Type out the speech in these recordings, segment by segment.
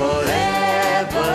forever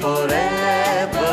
forever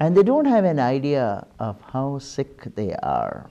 And they don't have an idea of how sick they are.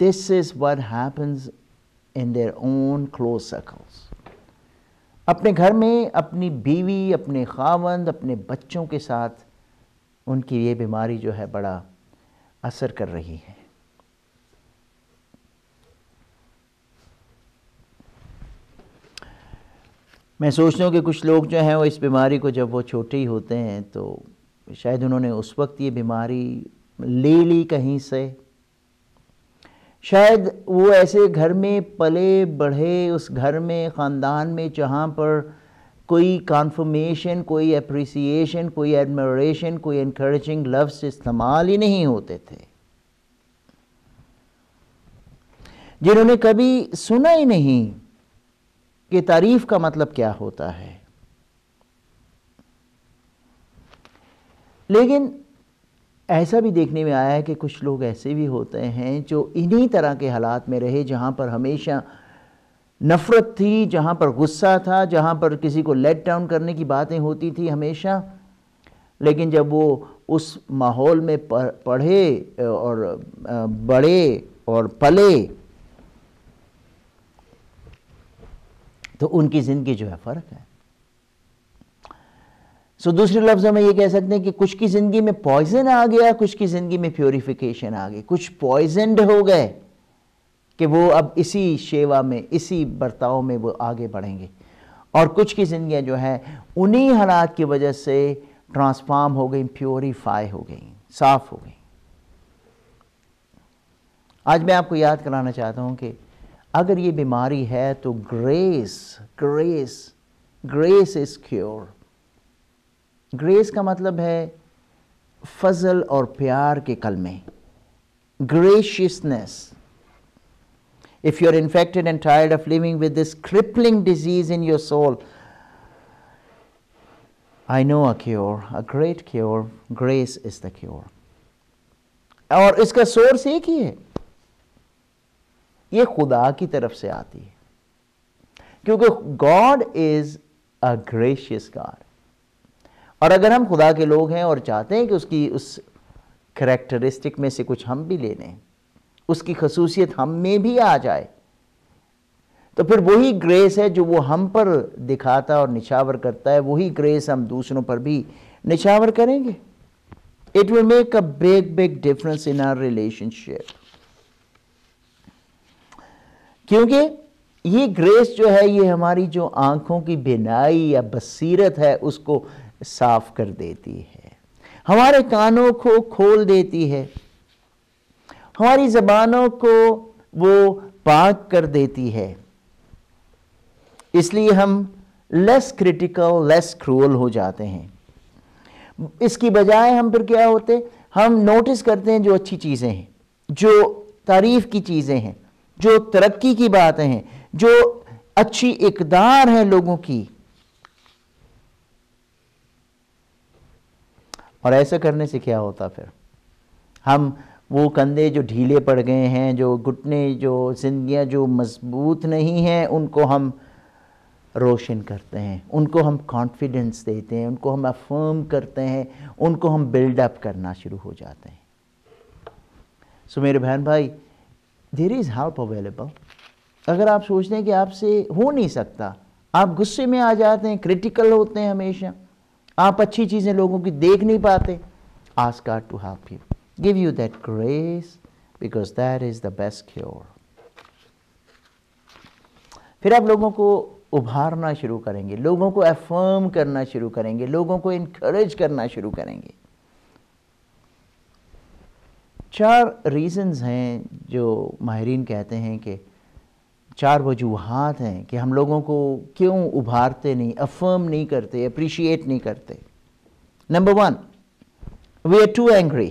this is what happens in their own close circles. اپنے گھر میں اپنی بیوی، اپنے خاوند، اپنے بچوں کے ساتھ ان کی یہ بیماری جو ہے بڑا اثر کر رہی ہے۔ میں سوچتا ہوں کہ کچھ لوگ جو ہیں وہ اس بیماری کو جب وہ چھوٹے ہی ہوتے ہیں تو شاید انہوں نے اس وقت یہ بیماری لے لی کہیں سے، شاید وہ ایسے گھر میں پلے بڑھے، اس گھر میں، خاندان میں جہاں پر کوئی کانفرمیشن، کوئی اپریسیشن، کوئی ایڈمائریشن، کوئی انکریجنگ لفظ استعمال ہی نہیں ہوتے تھے، جنہوں نے کبھی سنا ہی نہیں کہ تعریف کا مطلب کیا ہوتا ہے۔ لیکن ایسا بھی دیکھنے میں آیا ہے کہ کچھ لوگ ایسے بھی ہوتے ہیں جو انہی طرح کے حالات میں رہے، جہاں پر ہمیشہ نفرت تھی، جہاں پر غصہ تھا، جہاں پر کسی کو لیٹ ڈاؤن کرنے کی باتیں ہوتی تھی ہمیشہ، لیکن جب وہ اس ماحول میں پڑھے اور بڑھے اور پلے تو ان کی زندگی جو ہے فرق ہے۔ دوسرے لفظوں میں یہ کہہ سکتے ہیں کہ کچھ کی زندگی میں پوائزن آ گیا، کچھ کی زندگی میں پیوریفیکیشن آ گئی، کچھ پوائزنڈ ہو گئے کہ وہ اب اسی شیوا میں، اسی برتاؤ میں وہ آگے بڑھیں گے، اور کچھ کی زندگیاں جو ہیں انہی حالات کی وجہ سے ٹرانسفارم ہو گئیں، پیوریفائی ہو گئیں، صاف ہو گئیں۔ آج میں آپ کو یاد کرانا چاہتا ہوں کہ اگر یہ بیماری ہے تو گریس از کیور۔ گریس کا مطلب ہے فضل اور پیار کے کلمے، graciousness. If you're infected and tired of living with this crippling disease in your soul, I know a cure, a great cure. Grace is the cure. اور اس کا سورس ایک ہی ہے، یہ خدا کی طرف سے آتی ہے، کیونکہ God is a gracious God. اور اگر ہم خدا کے لوگ ہیں اور چاہتے ہیں کہ اس کی اس کریکٹرسٹک میں سے کچھ ہم بھی لے لیں، اس کی خصوصیت ہم میں بھی آ جائے، تو پھر وہی گریس ہے جو وہ ہم پر دکھاتا اور نچھاور کرتا ہے، وہی گریس ہم دوسروں پر بھی نچھاور کریں گے۔ It will make a big difference in our relationship. کیونکہ یہ گریس جو ہے یہ ہماری جو آنکھوں کی بینائی یا بصیرت ہے اس کو صاف کر دیتی ہے، ہمارے کانوں کو کھول دیتی ہے، ہماری زبانوں کو وہ پاک کر دیتی ہے، اس لیے ہم لیس کریٹیکل، لیس کرول ہو جاتے ہیں۔ اس کی بجائے ہم پھر کیا ہوتے، ہم نوٹس کرتے ہیں جو اچھی چیزیں ہیں، جو تعریف کی چیزیں ہیں، جو ترقی کی باتیں ہیں، جو اچھی اقدار ہیں لوگوں کی، اور ایسا کرنے سے کیا ہوتا پھر ہم وہ کندھے جو ڈھیلے پڑ گئے ہیں، جو گھٹنے، جو زندگیاں جو مضبوط نہیں ہیں، ان کو ہم روشن کرتے ہیں، ان کو ہم کانفیڈنس دیتے ہیں، ان کو ہم افرم کرتے ہیں، ان کو ہم بلڈ اپ کرنا شروع ہو جاتے ہیں۔ میرے بہن بھائی، دیر از ہیلپ اویلیبل۔ اگر آپ سوچتے ہیں کہ آپ سے ہو نہیں سکتا، آپ غصے میں آ جاتے ہیں، کریٹیکل ہوتے ہیں ہمیشہ، آپ اچھی چیزیں لوگوں کی دیکھ نہیں پاتے، ask God to help you, give you that grace, because that is the best cure۔ پھر آپ لوگوں کو ابھارنا شروع کریں گے، لوگوں کو افرم کرنا شروع کریں گے، لوگوں کو انکریج کرنا شروع کریں گے۔ 4 ریزنز ہیں جو ماہرین کہتے ہیں کہ 4 وجوہات ہیں کہ ہم لوگوں کو کیوں ابھارتے نہیں، افرم نہیں کرتے، اپریشیٹ نہیں کرتے۔ Number 1، we are too angry.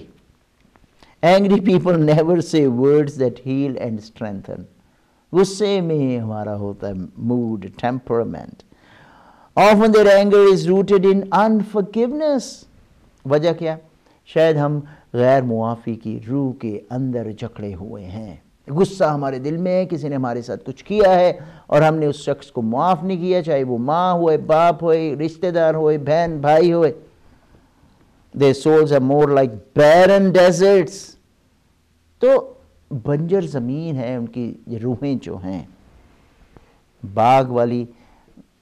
Angry people never say words that heal and strengthen. غصے میں ہمارا ہوتا ہے mood, temperament. Often their anger is rooted in unforgiveness. وجہ کیا؟ شاید ہم غیر معافی کی روح کے اندر جکڑے ہوئے ہیں، غصہ ہمارے دل میں ہے، کسی نے ہمارے ساتھ کچھ کیا ہے اور ہم نے اس شخص کو معاف نہیں کیا، چاہے وہ ماں ہوئے، باپ ہوئے، رشتہ دار ہوئے، بہن بھائی ہوئے۔ Their souls are more like barren deserts. تو بنجر زمین ہے ان کی روحیں جو ہیں، باغ والی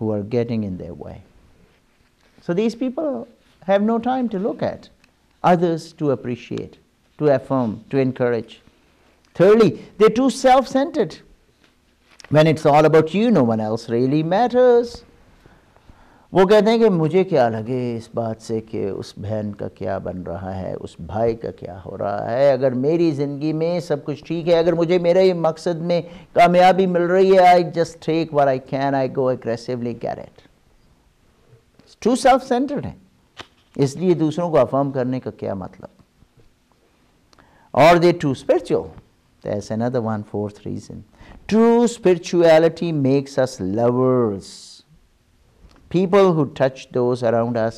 who are getting in their way. So these people have no time to look at others, to appreciate, to affirm, to encourage. Thirdly, they're too self-centered. When it's all about you, no one else really matters. وہ کہتے ہیں کہ مجھے کیا لگے اس بات سے کہ اس بہن کا کیا بن رہا ہے، اس بھائی کا کیا ہو رہا ہے، اگر میری زندگی میں سب کچھ ٹھیک ہے، اگر مجھے میرے مقصد میں کامیابی مل رہی ہے، I just take what I can, I go aggressively get it. It's too self-centered ہے، اس لیے دوسروں کو افرم کرنے کا کیا مطلب. Or they're too spiritual. That's another one, fourth reason. True spirituality makes us lovers. People who touch those around us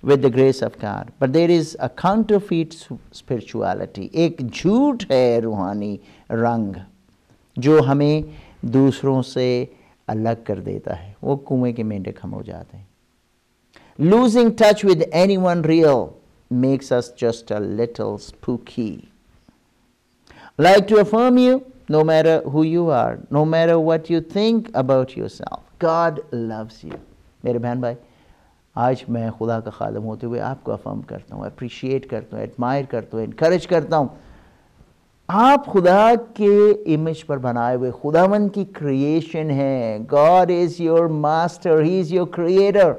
with the grace of God. But there is a counterfeit spirituality. ایک جھوٹ ہے روحانی رنگ جو ہمیں دوسروں سے الگ کر دیتا ہے، وہ کنویں کے مینڈک ہم ہو جاتے ہیں. Losing touch with anyone real makes us just a little spooky. Like to affirm you, no matter who you are, no matter what you think about yourself. God loves you. میرے بہن بھائی، آج میں خدا کا خادم ہوتے ہوئے آپ کو افرم کرتا ہوں، اپریشیٹ کرتا ہوں، ایڈمائر کرتا ہوں، انکریج کرتا ہوں. آپ خدا کے امیج پر بنائے ہوئے خداوند کی کریشن ہے. God is your master, He is your creator.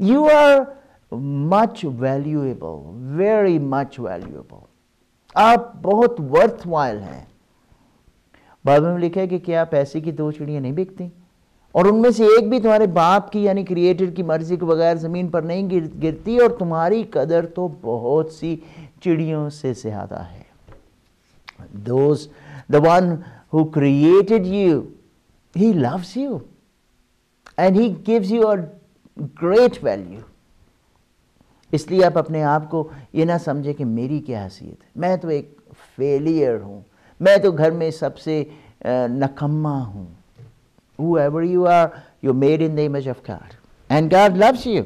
You are much valuable, very much valuable. آپ بہت ورتھ وائل ہیں. بائبل میں لکھا ہے کہ کیا پیسے کی دو چڑیاں نہیں بکتی، اور ان میں سے ایک بھی تمہارے باپ کی یعنی کریٹر کی مرضی کے بغیر زمین پر نہیں گرتی، اور تمہاری قدر تو بہت سی چڑیوں سے زیادہ ہے. The one who created you, He loves you and He gives you a great value. اس لیے آپ اپنے آپ کو یہ نہ سمجھے کہ میری کیا حیثیت ہے، میں تو ایک فیلئر ہوں، میں تو گھر میں سب سے نکما ہوں. Whoever you are, you're made in the image of God. And God loves you.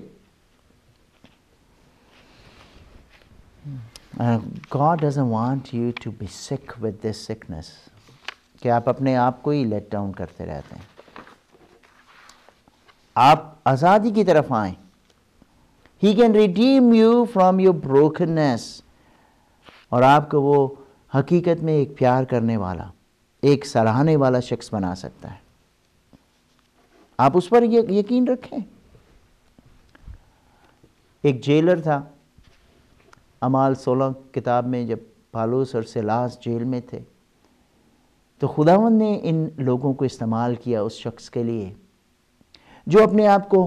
God doesn't want you to be sick with this sickness. کہ آپ اپنے آپ کو ہی لیٹ ڈاؤن کرتے رہتے ہیں. آپ آزادی کی طرف آئیں. He can redeem you from your brokenness. اور آپ کو وہ حقیقت میں ایک پیار کرنے والا، ایک سراہنے والا شخص بنا سکتا ہے. آپ اس پر یقین رکھیں. ایک جیلر تھا، اعمال 16 کتاب میں جب پالوس اور سیلاس جیل میں تھے تو خداوند نے ان لوگوں کو استعمال کیا اس شخص کے لیے جو اپنے آپ کو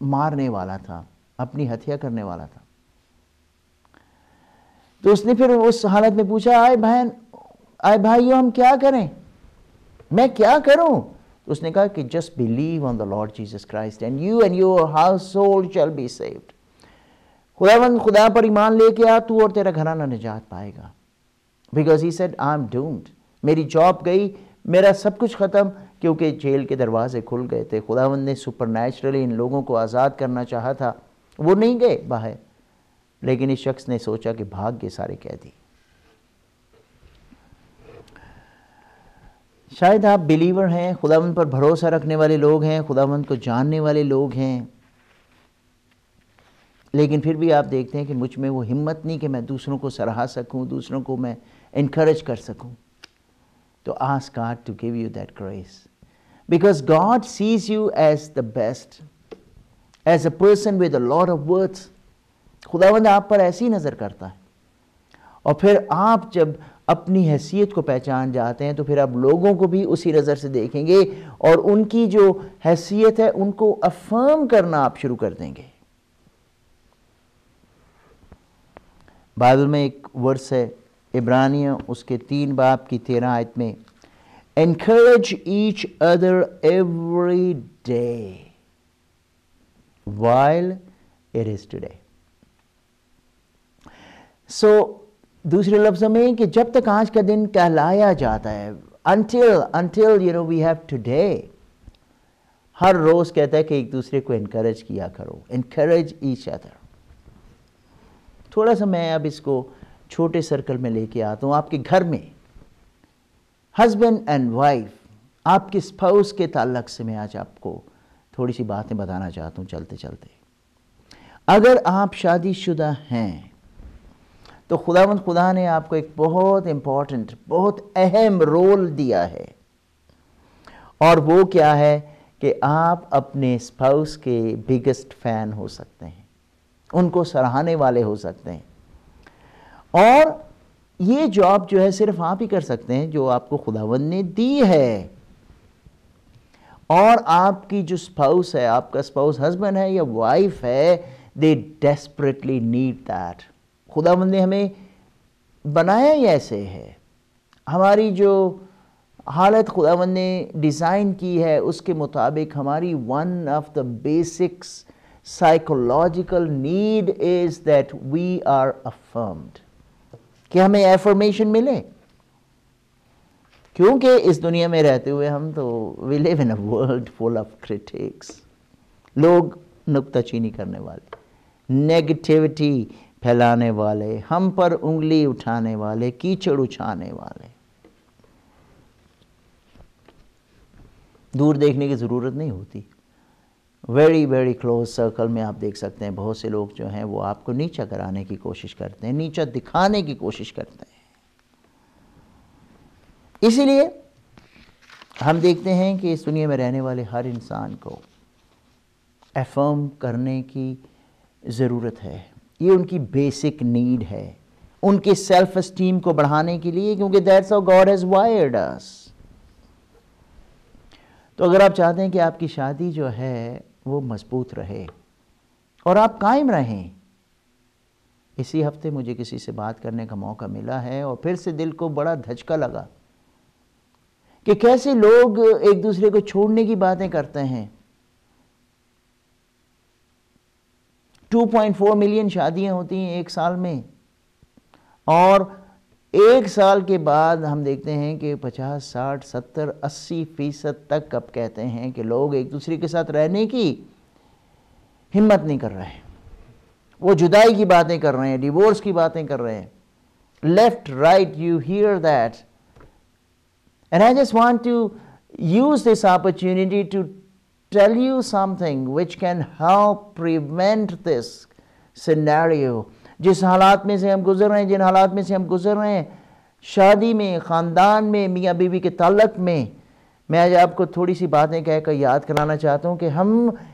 مارنے والا تھا، اپنی ہتیا کرنے والا تھا. تو اس نے پھر اس حالت میں پوچھا، آئے بھائیو ہم کیا کریں، میں کیا کروں؟ اس نے کہا کہ just believe on the Lord Jesus Christ and you and your household shall be saved. خدا پر ایمان لے کے آ، تو اور تیرا گھرانہ نجات پائے گا. Because he said I'm doomed. میری جاب گئی، میرا سب کچھ ختم، کیونکہ جیل کے دروازے کھل گئے تھے. خداوند نے سپر نیچرلی ان لوگوں کو آزاد کرنا چاہا تھا، وہ نہیں گئے باہر، لیکن اس شخص نے سوچا کہ بھاگ گئے سارے قیدی. شاید آپ بلیور ہیں، خداوند پر بھروسہ رکھنے والے لوگ ہیں، خداوند کو جاننے والے لوگ ہیں، لیکن پھر بھی آپ دیکھتے ہیں کہ مجھ میں وہ ہمت نہیں کہ میں دوسروں کو سراہ سکوں، دوسروں کو میں انکریج کر سکوں. تو ask God to give you that grace. Because God sees you as the best, as a person with a lot of worth. خداوند آپ پر ایسی نظر کرتا ہے. اور پھر آپ جب اپنی حیثیت کو پہچان جاتے ہیں تو پھر آپ لوگوں کو بھی اسی نظر سے دیکھیں گے اور ان کی جو حیثیت ہے ان کو افرم کرنا آپ شروع کر دیں گے. بائبل میں ایک ورس ہے عبرانیوں اس کے 3 باب کی 13 آیت میں، encourage each other every day while it is today. سو دوسرے لفظوں میں کہ جب تک آج کا دن کہلایا جاتا ہے until you know we have today, ہر روز کہتا ہے کہ ایک دوسرے کو انکریج کیا کرو, encourage each other. تھوڑا سا میں اب اس کو چھوٹے سرکل میں لے کے آتا ہوں. آپ کے گھر میں ہسبینڈ اینڈ وائف, آپ کے اسپاؤس کے تعلق سے میں آج آپ کو تھوڑی سی باتیں بتانا چاہتا ہوں چلتے چلتے. اگر آپ شادی شدہ ہیں تو خدا نے آپ کو ایک بہت امپورٹنٹ, بہت اہم رول دیا ہے, اور وہ کیا ہے کہ آپ اپنے اسپاؤس کے بگیسٹ فین ہو سکتے ہیں, ان کو سراہنے والے ہو سکتے ہیں. اور یہ جاب جو ہے صرف آپ ہی کر سکتے ہیں جو آپ کو خداوند نے دی ہے. اور آپ کی جو اسپاؤس ہے, آپ کا اسپاؤس ہسبینڈ ہے یا وائف ہے, they desperately need that. خداوند نے ہمیں بنایا ہی ایسے ہے. ہماری جو حالت خداوند نے ڈیزائن کی ہے اس کے مطابق ہماری one of the basics psychological need is that we are affirmed. کہ ہمیں ایفرمیشن ملے, کیونکہ اس دنیا میں رہتے ہوئے ہم تو we live in a world full of critics. لوگ نکتہ چینی کرنے والے, نیگیٹیوٹی پھیلانے والے, ہم پر انگلی اٹھانے والے, کیچڑ اچھانے والے. دور دیکھنے کی ضرورت نہیں ہوتی. ویری ویری کلوز سرکل میں آپ دیکھ سکتے ہیں بہت سے لوگ جو ہیں وہ آپ کو نیچا کرانے کی کوشش کرتے ہیں, نیچا دکھانے کی کوشش کرتے ہیں. اسی لیے ہم دیکھتے ہیں کہ اس دنیا میں رہنے والے ہر انسان کو افرم کرنے کی ضرورت ہے. یہ ان کی بیسک نیڈ ہے, ان کے سیلف اسٹیم کو بڑھانے کے لیے, کیونکہ that's how God has wired us. تو اگر آپ چاہتے ہیں کہ آپ کی شادی جو ہے وہ مضبوط رہے اور آپ قائم رہیں. اسی ہفتے مجھے کسی سے بات کرنے کا موقع ملا ہے اور پھر سے دل کو بڑا دھچکا لگا کہ کیسے لوگ ایک دوسرے کو چھوڑنے کی باتیں کرتے ہیں. 2.4 ملین شادیاں ہوتی ہیں ایک سال میں, اور ایک سال کے بعد ہم دیکھتے ہیں کہ 50, 60, 70, 80% تک اب کہتے ہیں کہ لوگ ایک دوسرے کے ساتھ رہنے کی ہمت نہیں کر رہے. وہ جدائی کی باتیں کر رہے ہیں, ڈیورس کی باتیں کر رہے ہیں. Left right you hear that. And I just want to use this opportunity to tell you something which can help prevent this scenario. جس حالات میں سے ہم گزر رہے ہیں, جن حالات میں سے ہم گزر رہے ہیں شادی میں, خاندان میں, میاں بیوی کے تعلق میں, میں آج آپ کو تھوڑی سی باتیں کہہ کر یاد کرانا چاہتا ہوں کہ ہم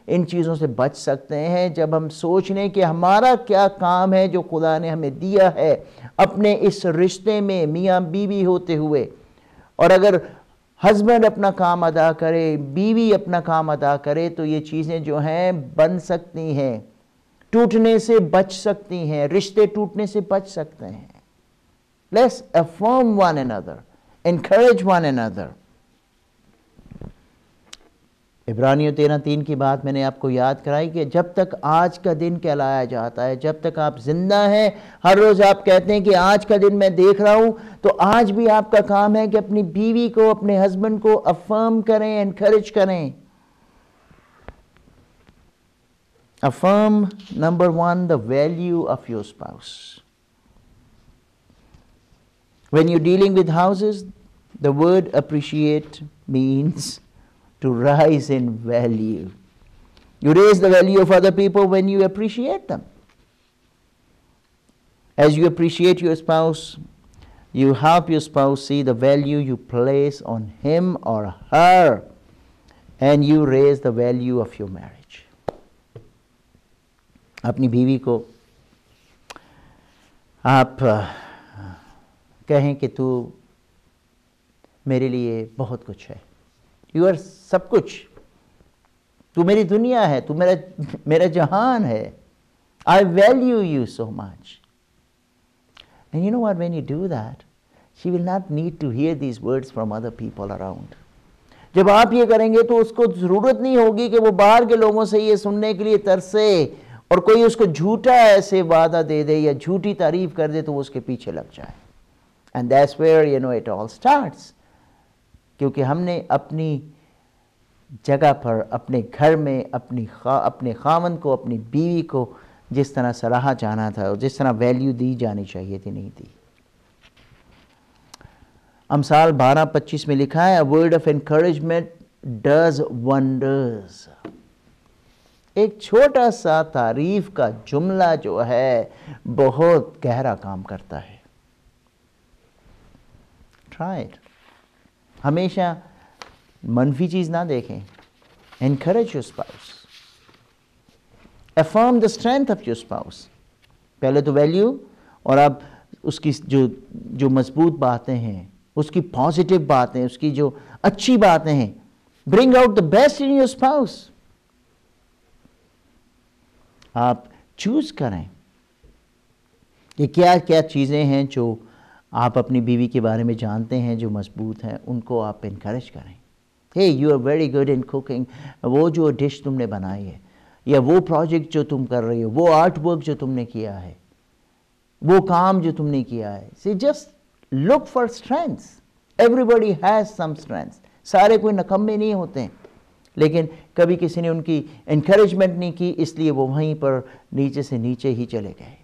ان چیزوں سے بچ سکتے ہیں جب ہم سوچ لیں کہ ہمارا کیا کام ہے جو خدا نے ہمیں دیا ہے اپنے اس رشتے میں میاں بیوی ہوتے ہوئے. اور اگر ہسبینڈ اپنا کام ادا کرے, بیوی اپنا کام ادا کرے, تو یہ چیزیں جو ہیں بن سکتی ہیں, ٹوٹنے سے بچ سکتی ہیں, رشتے ٹوٹنے سے بچ سکتے ہیں. Let's affirm one another, encourage one another. عبرانیوں 13:3 کی بات میں نے آپ کو یاد کرائی کہ جب تک آج کا دن کہلایا جاتا ہے, جب تک آپ زندہ ہیں, ہر روز آپ کہتے ہیں کہ آج کا دن میں دیکھ رہا ہوں, تو آج بھی آپ کا کام ہے کہ اپنی بیوی کو, اپنے ہسبینڈ کو افرم کریں, انکریج کریں. Affirm, number 1, the value of your spouse. When you're dealing with houses, the word appreciate means to rise in value. You raise the value of other people when you appreciate them. As you appreciate your spouse, you help your spouse see the value you place on him or her, and you raise the value of your marriage. اپنی بیوی کو آپ کہیں کہ تو میرے لیے بہت کچھ ہے, یو آر سب کچھ, تو میری دنیا ہے, تو میرا جہان ہے, I value you so much. And you know what, when you do that, she will not need to hear these words from other people around. جب آپ یہ کریں گے تو اس کو ضرورت نہیں ہوگی کہ وہ باہر کے لوگوں سے یہ سننے کے لیے ترسے اور کوئی اس کو جھوٹا ایسے وعدہ دے دے یا جھوٹی تعریف کر دے تو وہ اس کے پیچھے لگ جائے. And that's where it all starts. کیونکہ ہم نے اپنی جگہ پر اپنے گھر میں اپنے خاوند کو اپنی بیوی کو جس طرح سراہا جانا تھا اور جس طرح ویلیو دی جانی چاہیے تھی نہیں دی. امثال 12:25 میں لکھا ہے, A word of encouragement does wonders. ایک چھوٹا سا تعریف کا جملہ جو ہے بہت گہرا کام کرتا ہے. Try it. ہمیشہ منفی چیز نہ دیکھیں. Encourage your spouse. Affirm the strength of your spouse. پہلے تو ویلیو اور اب اس کی جو مضبوط باتیں ہیں, اس کی پازیٹیو باتیں, اس کی جو اچھی باتیں ہیں. Bring out the best in your spouse. آپ چوز کریں کہ کیا کیا چیزیں ہیں جو آپ اپنی بیوی کے بارے میں جانتے ہیں جو مضبوط ہیں, ان کو آپ انکریج کریں. Hey, you are very good in cooking. وہ جو ڈش تم نے بنائی ہے, یا وہ پروجیکٹ جو تم کر رہی ہو, وہ آرٹ ورک جو تم نے کیا ہے, وہ کام جو تم نے کیا ہے. See, just look for strengths. Everybody has some strengths. سارے کوئی نکمے نہیں ہوتے ہیں, لیکن کبھی کسی نے ان کی انکریجمنٹ نہیں کی, اس لیے وہ وہیں پر نیچے سے نیچے ہی چلے گئے.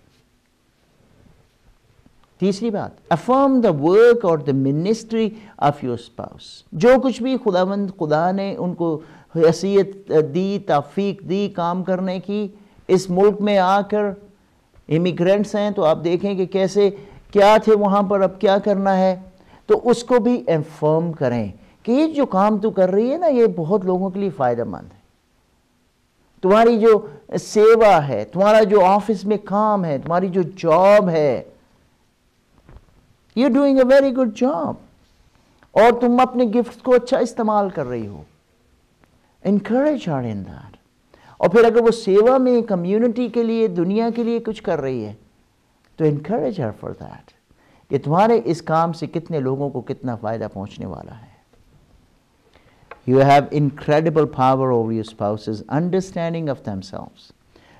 تیسری بات, affirm the work or the ministry of your spouse. جو کچھ بھی خدا نے ان کو حیثیت دی, توفیق دی کام کرنے کی, اس ملک میں آ کر امیگرینٹس ہیں تو آپ دیکھیں کہ کیسے کیا تھے وہاں پر, اب کیا کرنا ہے, تو اس کو بھی انفارم کریں کہ یہ جو کام تو کر رہی ہے نا, یہ بہت لوگوں کے لیے فائدہ مند ہے. تمہاری جو سیوا ہے, تمہارا جو آفس میں کام ہے, تمہاری جو جاب ہے, you're doing a very good job. اور تم اپنے گفٹ کو اچھا استعمال کر رہی ہو. Encourage her in that. اور پھر اگر وہ سیوا میں کمیونٹی کے لیے, دنیا کے لیے کچھ کر رہی ہے تو encourage her for that. کہ تمہارے اس کام سے کتنے لوگوں کو کتنا فائدہ پہنچنے والا ہے. You have incredible power over your spouse's understanding of themselves.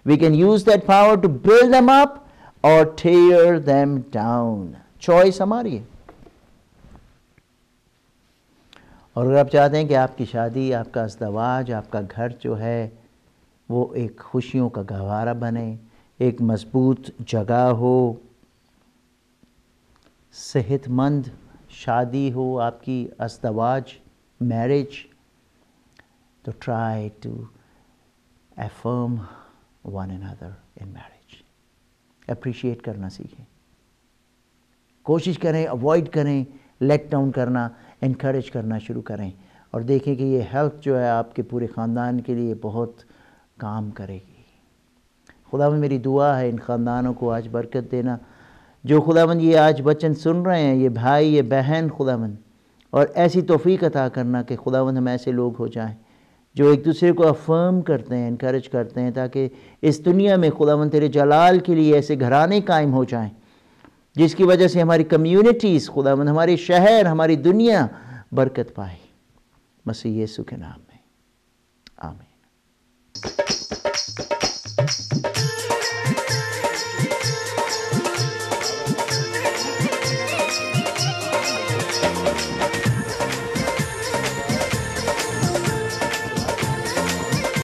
We can use that power to build them up or tear them down. Choice ہماری ہے. اور اگر آپ چاہتے ہیں کہ آپ کی شادی, آپ کا ازدواج, آپ کا گھر جو ہے وہ ایک خوشیوں کا گہوارہ بنے, ایک مضبوط جگہ ہو, صحت مند شادی ہو آپ کی, ازدواج, میرج, تو try to affirm one another in marriage. Appreciate کرنا سیکھیں. کوشش کریں, اوائڈ کریں لیٹ ڈاؤن کرنا, انکریج کرنا شروع کریں, اور دیکھیں کہ یہ ہیلپ جو ہے آپ کے پورے خاندان کے لیے بہت کام کرے گی. خداوند میری دعا ہے ان خاندانوں کو آج برکت دینا جو خداوند یہ آج وچن سن رہے ہیں, یہ بھائی, یہ بہن, خداوند, اور ایسی توفیق عطا کرنا کہ خداوند ہم ایسے لوگ ہو جائیں جو ایک دوسرے کو افرم کرتے ہیں, انکریج کرتے ہیں, تاکہ اس دنیا میں خداوند تیرے جلال کے لیے ایسے گھرانے قائم ہو جائیں جس کی وجہ سے ہماری کمیونٹیز خداوند, ہمارے شہر, ہماری دنیا برکت پائے. مسیح یسوع کے نام میں آمین.